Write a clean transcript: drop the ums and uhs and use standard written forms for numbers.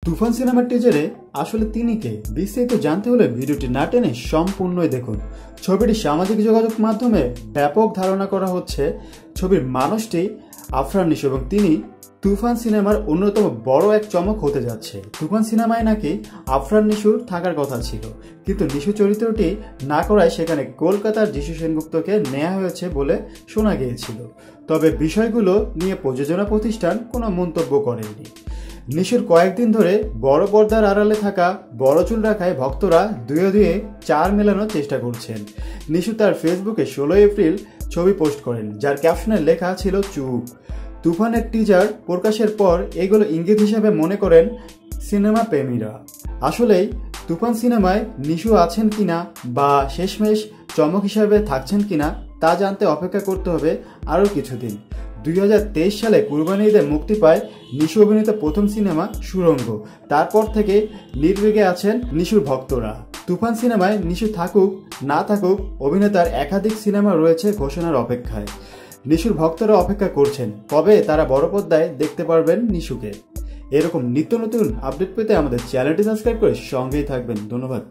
তুফান সিনেমার টিজারে আসলে তিনি কে বিস্তারিত জানতে হলে ভিডিওটি না টেনে সম্পূর্ণই দেখুন। ছবিটি সামাজিক যোগাযোগ মাধ্যমে ব্যাপক ধারণা করা হচ্ছে ছবির মানুষটি আফরান নিশো এবং তিনি তুফান সিনেমার অন্যতম বড় এক চমক হতে যাচ্ছে। তুফান সিনেমায় নাকি আফরান নিশোর থাকার কথা ছিল, কিন্তু নিশো চরিত্রটি না করায় সেখানে কলকাতার যিশু সেনগুপ্তকে নেওয়া হয়েছে বলে শোনা গিয়েছিল। তবে বিষয়গুলো নিয়ে প্রযোজনা প্রতিষ্ঠান কোনো মন্তব্য করেনি। নিশোর কয়েকদিন ধরে বড় পর্দার আড়ালে থাকা বড় চুল রাখায় ভক্তরা দুয়ে দুয়ে চার মেলানোর চেষ্টা করছেন। নিশো তার ফেসবুকে 16 এপ্রিল ছবি পোস্ট করেন, যার ক্যাপশনে লেখা ছিল চুপ। তুফানের টিজার প্রকাশের পর এগুলো ইঙ্গিত হিসেবে মনে করেন সিনেমা প্রেমীরা। আসলেই তুফান সিনেমায় নিশো আছেন কিনা বা শেষমেশ চমক হিসাবে থাকছেন কিনা তা জানতে অপেক্ষা করতে হবে আরও কিছুদিন। 2023 সালে কুরবানি ঈদে মুক্তি পায় নিশো অভিনীত প্রথম সিনেমা সুড়ঙ্গ। তারপর থেকে নির্বিঘ্নে আছেন নিশোর ভক্তরা। তুফান সিনেমায় নিশো থাকুক না থাকুক, অভিনেতার একাধিক সিনেমা রয়েছে ঘোষণার অপেক্ষায়। নিশোর ভক্তরা অপেক্ষা করছেন কবে তারা বড় পর্দায় দেখতে পারবেন নিশোকে। এরকম নিত্য নতুন আপডেট পেতে আমাদের চ্যানেলটি সাবস্ক্রাইব করে সঙ্গেই থাকবেন। ধন্যবাদ।